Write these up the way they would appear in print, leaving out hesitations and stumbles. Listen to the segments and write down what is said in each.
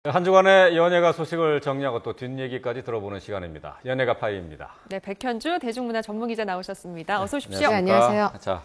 한 주간의 연예가 소식을 정리하고 또 뒷얘기까지 들어보는 시간입니다. 연예가 파이입니다. 네, 백현주 대중문화 전문기자 나오셨습니다. 어서 오십시오. 네, 안녕하세요. 자,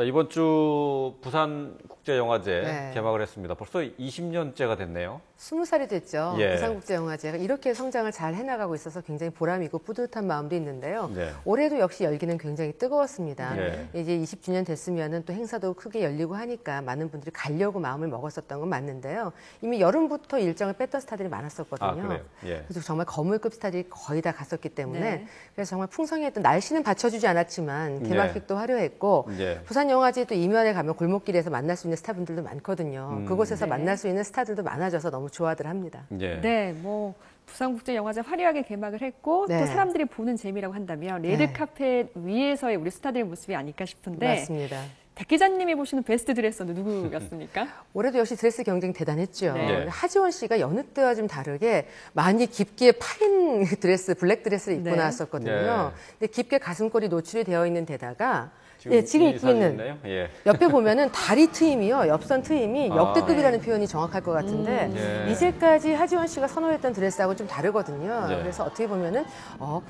이번 주 부산국제영화제 개막을 했습니다. 벌써 20년째가 됐네요. 20살이 됐죠. 예. 부산국제영화제가 이렇게 성장을 잘 해나가고 있어서 굉장히 보람이고 뿌듯한 마음도 있는데요. 네. 올해도 역시 열기는 굉장히 뜨거웠습니다. 예. 이제 20주년 됐으면 또 행사도 크게 열리고 하니까 많은 분들이 가려고 마음을 먹었었던 건 맞는데요. 이미 여름부터 일정을 뺐던 스타들이 많았었거든요. 아, 그래요? 예. 그래서 정말 거물급 스타들이 거의 다 갔었기 때문에 네. 그래서 정말 풍성했던, 날씨는 받쳐주지 않았지만 개막식도 화려했고 예. 부산영화제 또 이면에 가면 골목길에서 만날 수 있는 스타분들도 많거든요. 그곳에서 네. 만날 수 있는 스타들도 많아져서 너무 좋아들 합니다. 예. 네, 뭐 부산국제영화제 화려하게 개막을 했고 네. 또 사람들이 보는 재미라고 한다면 레드카펫 위에서의 우리 스타들의 모습이 아닐까 싶은데 맞습니다. 백 기자님이 보시는 베스트 드레서는 누구였습니까? 올해도 역시 드레스 경쟁 대단했죠. 네. 하지원 씨가 여느 때와 좀 다르게 많이 깊게 파인 드레스, 블랙 드레스를 입고 네. 나왔었거든요. 네. 근데 깊게 가슴골이 노출이 되어 있는 데다가 지금, 지금 이 입고 사진 있는 있나요? 예. 옆에 보면은 다리 트임이요, 옆선 트임이 아. 역대급이라는 표현이 정확할 것 같은데 예. 이제까지 하지원 씨가 선호했던 드레스하고 좀 다르거든요. 예. 그래서 어떻게 보면은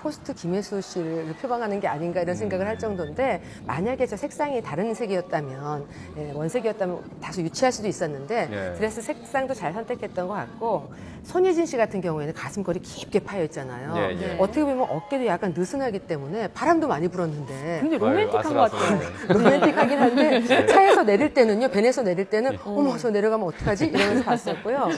포스트 김혜수 씨를 표방하는 게 아닌가 이런 생각을 할 정도인데 만약에 저 색상이 다른 색이었다면 원색이었다면 다소 유치할 수도 있었는데 예. 드레스 색상도 잘 선택했던 것 같고 손예진 씨 같은 경우에는 가슴걸이 깊게 파여 있잖아요. 예, 예. 어떻게 보면 어깨도 약간 느슨하기 때문에 바람도 많이 불었는데 굉장히 로맨틱한 것 같아요. 로맨틱하긴 한데 차에서 내릴 때는요, 벤에서 내릴 때는 어머 저 내려가면 어떡하지? 이러면서 봤었고요.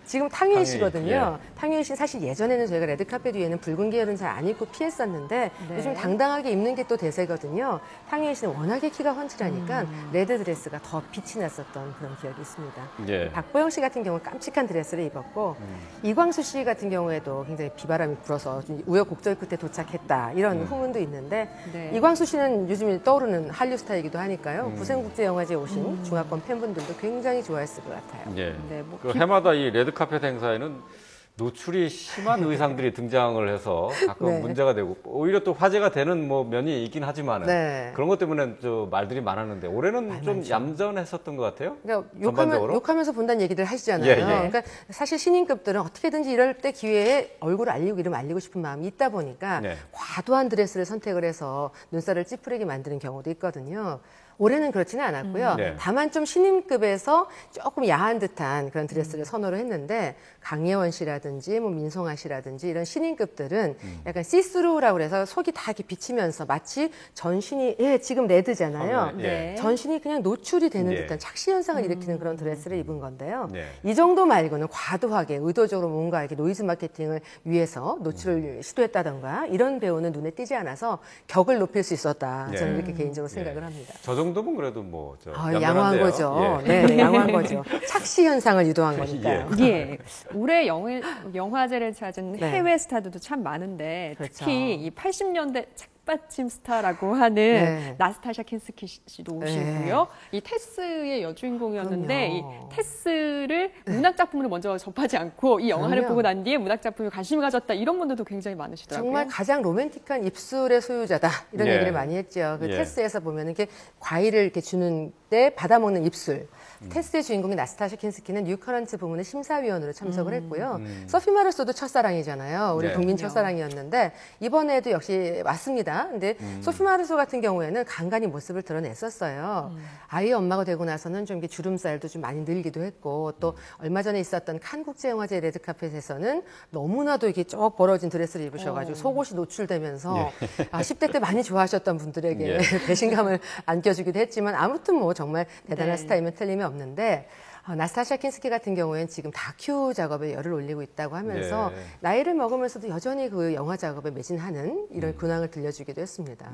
지금 탕웨이 씨거든요. 탕웨이 씨 사실 예전에는 저희가 레드카펫 위에는 붉은 계열은 잘 안 입고 피했었는데 네. 요즘 당당하게 입는 게 또 대세거든요. 탕웨이 씨는 워낙에 키가 훤칠하니까 레드 드레스가 더 빛이 났었던 그런 기억이 있습니다. 예. 박보영 씨 같은 경우는 깜찍한 드레스를 입었고 이광수 씨 같은 경우에도 굉장히 비바람이 불어서 좀 우여곡절 끝에 도착했다 이런 후문도 있는데 네. 이광수 씨는 요즘 떠오르는 한류 스타이기도 하니까요. 부산국제영화제에 오신 중화권 팬분들도 굉장히 좋아했을 것 같아요. 예. 네, 뭐 그 해마다 이 레드카펫 행사에는 노출이 심한 의상들이 등장을 해서 가끔 네. 문제가 되고 오히려 또 화제가 되는 뭐 면이 있긴 하지만은 네. 그런 것 때문에 저 말들이 많았는데 올해는 좀 많죠. 얌전했었던 것 같아요. 그러니까 전반적으로. 욕하면서 본다는 얘기들 하시잖아요. 예, 예. 그러니까 사실 신인급들은 어떻게든지 이럴 때 기회에 얼굴을 알리고 이름 알리고 싶은 마음이 있다 보니까 네. 과도한 드레스를 선택을 해서 눈살을 찌푸리게 만드는 경우도 있거든요. 올해는 그렇지는 않았고요. 네. 다만 좀 신인급에서 조금 야한 듯한 그런 드레스를 선호를 했는데 강예원 씨라든지 뭐 민송아 씨라든지 이런 신인급들은 약간 시스루라고 그래서 속이 다 이렇게 비치면서 마치 전신이 지금 레드잖아요. 네. 전신이 그냥 노출이 되는 예. 듯한 착시 현상을 일으키는 그런 드레스를 입은 건데요. 네. 이 정도 말고는 과도하게 의도적으로 뭔가 이렇게 노이즈 마케팅을 위해서 노출을 시도했다던가 이런 배우는 눈에 띄지 않아서 격을 높일 수 있었다. 저는 예. 이렇게 개인적으로 생각을 합니다. 저 정도면 그래도 뭐 양호한 거죠. 예. 네, 양호한 거죠. 착시 현상을 유도한 거니까요. 예. 올해 영화제를 찾은 네. 해외 스타들도 참 많은데 그렇죠. 특히 이 80년대 책받침 스타라고 하는 네. 나스타샤 킨스키 씨도 오시고요. 이 테스의 여주인공이었는데 이 그럼요. 테스를 문학 작품으로 먼저 접하지 않고 이 영화를 그럼요. 보고 난 뒤에 문학 작품에 관심을 가졌다 이런 분들도 굉장히 많으시더라고요. 정말 가장 로맨틱한 입술의 소유자다 이런 예. 얘기를 많이 했죠. 그 예. 테스에서 보면 이렇게 과일을 이렇게 주는 때 받아먹는 입술. 테스의 주인공인 나스타샤 킨스키는 뉴커런트 부문의 심사위원으로 참석을 했고요. 소피 마르소도 첫사랑이잖아요. 우리 네. 국민 첫사랑이었는데 이번에도 역시 왔습니다. 근데 소피 마르소 같은 경우에는 간간히 모습을 드러냈었어요. 아이 엄마가 되고 나서는 좀 이렇게 주름살도 좀 많이 늘기도 했고 또 얼마 전에 있었던 칸 국제영화제 레드카펫에서는 너무나도 이렇게 쭉 벌어진 드레스를 입으셔가지고 속옷이 노출되면서 10대 때 많이 좋아하셨던 분들에게 예. 배신감을 안겨주기도 했지만 아무튼 뭐 정말 대단한 네. 스타이면 틀림이 없는데 나스타샤 킨스키 같은 경우에는 지금 다큐 작업에 열을 올리고 있다고 하면서 네. 나이를 먹으면서도 여전히 그 영화 작업에 매진하는 이런 근황을 들려주기도 했습니다.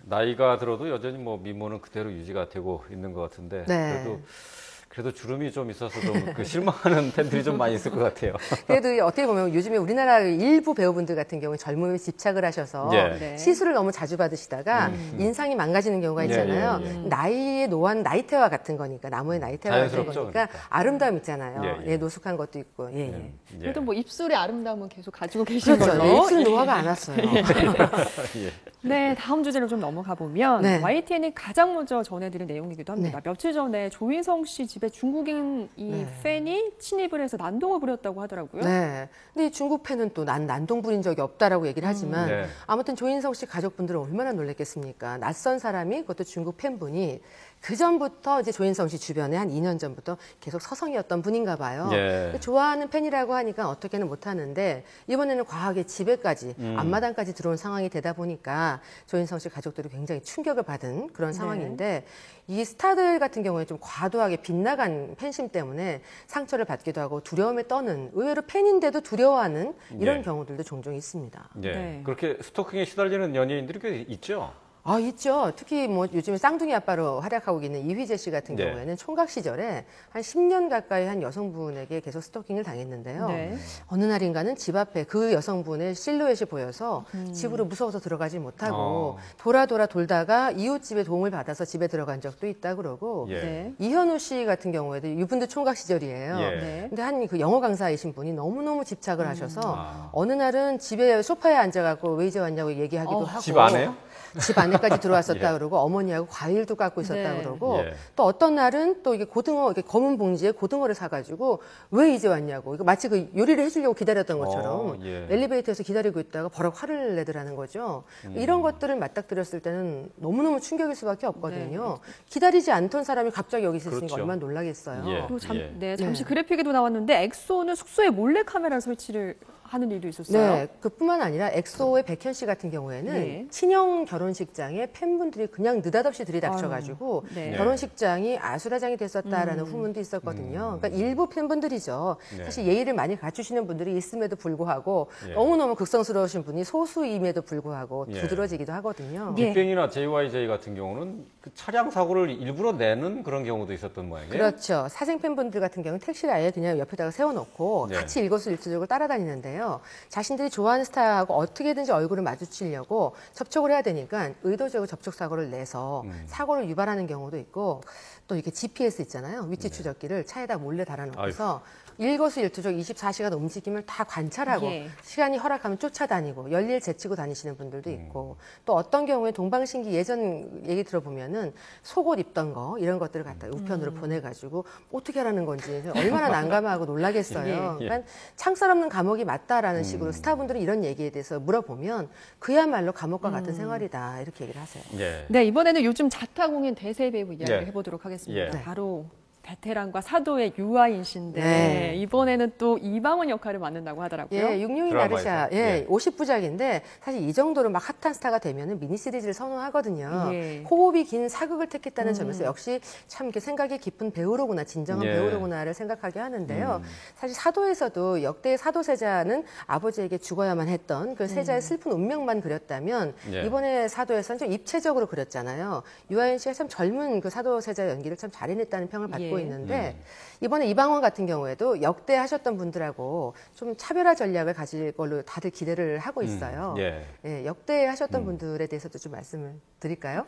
나이가 들어도 여전히 뭐 미모는 그대로 유지가 되고 있는 것 같은데 네. 그래도 주름이 좀 있어서 좀 그 실망하는 팬들이 좀 많이 있을 것 같아요. 그래도 어떻게 보면 요즘에 우리나라 일부 배우분들 같은 경우는 젊음에 집착을 하셔서 예. 네. 시술을 너무 자주 받으시다가 인상이 망가지는 경우가 있잖아요. 예, 예, 예. 나이에 노안 나이테와 같은 거니까 나무의 나이테와 같은 자연스럽죠, 거니까 그러니까. 아름다움 있잖아요. 예, 예. 노숙한 것도 있고. 예. 예. 그래도 뭐 입술의 아름다움은 계속 가지고 계신 그렇죠. 걸로. 입술 노화가 안 왔어요. 예. 네, 다음 주제로 좀 넘어가 보면 네. YTN이 가장 먼저 전해드린 내용이기도 합니다. 며칠 전에 조인성 씨 집에 집에 중국인 이 팬이 침입을 해서 난동을 부렸다고 하더라고요. 네. 근데 이 중국 팬은 또 난 난동 부린 적이 없다라고 얘기를 하지만 네. 아무튼 조인성 씨 가족분들은 얼마나 놀랐겠습니까? 낯선 사람이 그것도 중국 팬분이 그 전부터 이제 조인성 씨 주변에 한 2년 전부터 계속 서성이었던 분인가 봐요. 예. 좋아하는 팬이라고 하니까 어떻게는 못하는데 이번에는 과하게 집에까지 앞마당까지 들어온 상황이 되다 보니까 조인성 씨 가족들이 굉장히 충격을 받은 그런 상황인데 이 스타들 같은 경우에 좀 과도하게 빗나간 팬심 때문에 상처를 받기도 하고 두려움에 떠는 의외로 팬인데도 두려워하는 이런 예. 경우들도 종종 있습니다. 예. 네. 그렇게 스토킹에 시달리는 연예인들이 꽤 있죠. 아, 있죠. 특히 뭐 요즘에 쌍둥이 아빠로 활약하고 있는 이휘재 씨 같은 네. 경우에는 총각 시절에 한 10년 가까이 한 여성분에게 계속 스토킹을 당했는데요. 네. 어느 날인가는 집 앞에 그 여성분의 실루엣이 보여서 집으로 무서워서 들어가지 못하고 돌다가 이웃집에 도움을 받아서 집에 들어간 적도 있다 그러고 예. 네. 이현우 씨 같은 경우에도 이분도 총각 시절이에요. 예. 네. 근데 한 그 영어 강사이신 분이 너무너무 집착을 하셔서 아. 어느 날은 집에 소파에 앉아갖고 왜 이제 왔냐고 얘기하기도 하고 집 안에요? 집 안에까지 들어왔었다 예. 그러고 어머니하고 과일도 깎고 있었다 네. 그러고 예. 또 어떤 날은 또 이게 고등어 이렇게 검은 봉지에 고등어를 사가지고 왜 이제 왔냐고 이거 마치 그 요리를 해주려고 기다렸던 것처럼 예. 엘리베이터에서 기다리고 있다가 버럭 화를 내더라는 거죠. 이런 것들을 맞닥뜨렸을 때는 너무너무 충격일 수밖에 없거든요. 기다리지 않던 사람이 갑자기 여기 있으니까 그렇죠. 얼마나 놀라겠어요. 예. 그리고 예. 잠시 그래픽에도 나왔는데 엑소는 숙소에 몰래 카메라 설치를 하는 일도 있었어요. 네, 그뿐만 아니라 엑소의 백현 씨 같은 경우에는 네. 친형 결혼식장에 팬분들이 그냥 느닷없이 들이닥쳐가지고 아유, 네. 결혼식장이 아수라장이 됐었다라는 후문도 있었거든요. 그러니까 일부 팬분들이죠. 네. 사실 예의를 많이 갖추시는 분들이 있음에도 불구하고 예. 너무너무 극성스러우신 분이 소수임에도 불구하고 예. 두드러지기도 하거든요. 예. 빅뱅이나 JYJ 같은 경우는 그 차량 사고를 일부러 내는 그런 경우도 있었던 모양이에요. 그렇죠. 사생 팬분들 같은 경우는 택시를 아예 그냥 옆에다가 세워놓고 네. 같이 일거수일투족을 따라다니는데요. 자신들이 좋아하는 스타하고 어떻게든지 얼굴을 마주치려고 접촉을 해야 되니까 의도적으로 접촉 사고를 내서 사고를 유발하는 경우도 있고 또 이렇게 GPS 있잖아요. 위치 추적기를 차에다 몰래 달아놓고서 일거수일투족 24시간 움직임을 다 관찰하고 예. 시간이 허락하면 쫓아다니고 열일 제치고 다니시는 분들도 있고 또 어떤 경우에 동방신기 예전 얘기 들어보면은 속옷 입던 거 이런 것들을 갖다 우편으로 보내가지고 어떻게 하라는 건지 얼마나 난감하고 놀라겠어요. 예. 그러니까 창살 없는 감옥이 맞다라는 식으로 스타분들은 이런 얘기에 대해서 물어보면 그야말로 감옥과 같은 생활이다 이렇게 얘기를 하세요. 예. 네, 이번에는 요즘 자타공인 대세 배우 이야기를 예. 해보도록 하겠습니다. 예. 네. 바로 베테랑과 사도의 유아인 씨인데 네. 이번에는 또 이방원 역할을 맡는다고 하더라고요. 예, 육룡이 드라마에서. 나르샤, 예, 예. 50부작인데 사실 이 정도로 막 핫한 스타가 되면은 미니 시리즈를 선호하거든요. 예. 호흡이 긴 사극을 택했다는 점에서 역시 참 이렇게 생각이 깊은 배우로구나, 진정한 예. 배우로구나를 생각하게 하는데요. 사실 사도에서도 역대의 사도세자는 아버지에게 죽어야만 했던 그 세자의 슬픈 운명만 그렸다면 예. 이번에 사도에서는 좀 입체적으로 그렸잖아요. 유아인 씨가 참 젊은 그 사도세자 연기를 참 잘해냈다는 평을 받고 예. 있는데 이번에 이방원 같은 경우에도 역대 하셨던 분들하고 좀 차별화 전략을 가질 걸로 다들 기대를 하고 있어요. 예. 예, 역대 하셨던 분들에 대해서도 좀 말씀을 드릴까요?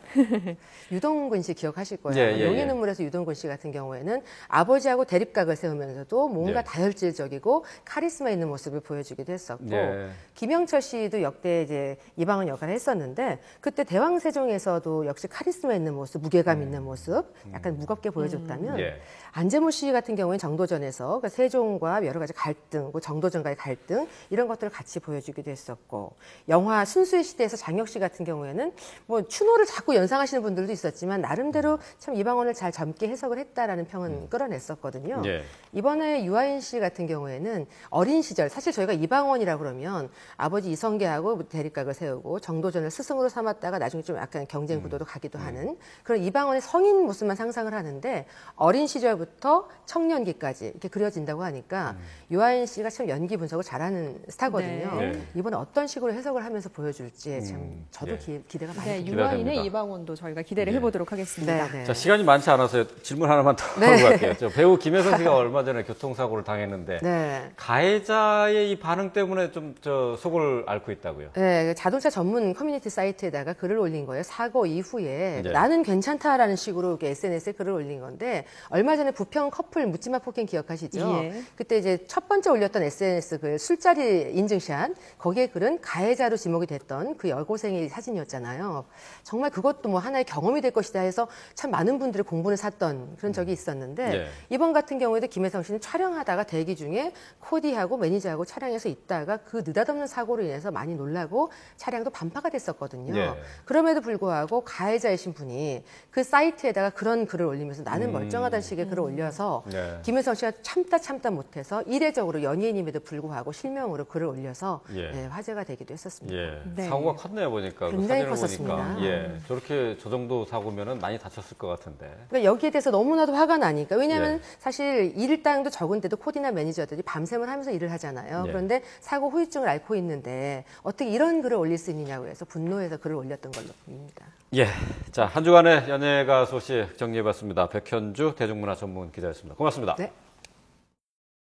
유동근 씨 기억하실 거예요. 예, 예, 용의 예. 눈물에서 유동근 씨 같은 경우에는 아버지하고 대립각을 세우면서도 뭔가 예. 다혈질적이고 카리스마 있는 모습을 보여주기도 했었고 예. 김영철 씨도 역대 이제 이방원 역할을 했었는데 그때 대왕세종에서도 역시 카리스마 있는 모습, 무게감 있는 모습, 약간 무겁게 보여줬다면 예. 안재무 씨 같은 경우는 정도전에서 그 세종과 여러 가지 갈등, 그 정도전과의 갈등 이런 것들을 같이 보여주기도 했었고 영화 순수의 시대에서 장혁 씨 같은 경우에는 뭐 추노를 자꾸 연상하시는 분들도 있었지만 나름대로 참 이방원을 잘 젊게 해석을 했다라는 평은 끌어냈었거든요. 예. 이번에 유아인 씨 같은 경우에는 어린 시절 사실 저희가 이방원이라 그러면 아버지 이성계하고 대립각을 세우고 정도전을 스승으로 삼았다가 나중에 좀 약간 경쟁 구도로 가기도 하는 그런 이방원의 성인 모습만 상상을 하는데 어린 시절부터 청년기까지 이렇게 그려진다고 하니까 유아인 씨가 참 연기 분석을 잘하는 스타거든요. 네. 이번에 어떤 식으로 해석을 하면서 보여줄지 참 저도 예. 기대가 많이 네, 됩니다. 유아인의 기대됩니다. 이방원도 저희가 기대를 예. 해보도록 하겠습니다. 네, 네. 자, 시간이 많지 않아서 질문 하나만 더 네. 하고 갈게요. 저 배우 김혜선 씨가 얼마 전에 교통사고를 당했는데 네. 가해자의 이 반응 때문에 좀 저 속을 앓고 있다고요. 네, 자동차 전문 커뮤니티 사이트에다가 글을 올린 거예요. 사고 이후에 네. 나는 괜찮다라는 식으로 SNS에 글을 올린 건데 얼마 전에 부평 커플 묻지마 폭행 기억하시죠? 예. 그때 이제 첫 번째 올렸던 SNS 그 술자리 인증샷 거기에 글은 가해자로 지목이 됐던 그 여고생의 사진이었잖아요. 정말 그것도 뭐 하나의 경험이 될 것이다 해서 참 많은 분들이 공분을 샀던 그런 적이 있었는데 네. 이번 같은 경우에도 김혜성 씨는 촬영하다가 대기 중에 코디하고 매니저하고 차량에서 있다가 그 느닷없는 사고로 인해서 많이 놀라고 차량도 반파가 됐었거든요. 네. 그럼에도 불구하고 가해자이신 분이 그 사이트에다가 그런 글을 올리면서 나는 멀쩡하다는 식의 글을 올려서 네. 김혜성 씨가 참다 못해서 이례적으로 연예인임에도 불구하고 실명으로 글을 올려서 예. 네, 화제가 되기도 했었습니다. 예. 네. 사고가 컸네요, 보니까. 그 굉장히 사진을 컸었습니다. 보니까. 예. 저렇게 저 정도 사고면은 많이 다쳤을 것 같은데. 그러니까 여기에 대해서 너무나도 화가 나니까 왜냐하면 예. 사실 일당도 적은데도 코디나 매니저들이 밤샘을 하면서 일을 하잖아요. 예. 그런데 사고 후유증을 앓고 있는데 어떻게 이런 글을 올릴 수 있느냐고 해서 분노해서 글을 올렸던 걸로 보입니다. 예. 자, 한 주간의 연예가 소식 정리해봤습니다. 백현주 대중문화 전문 기자였습니다. 고맙습니다. 네.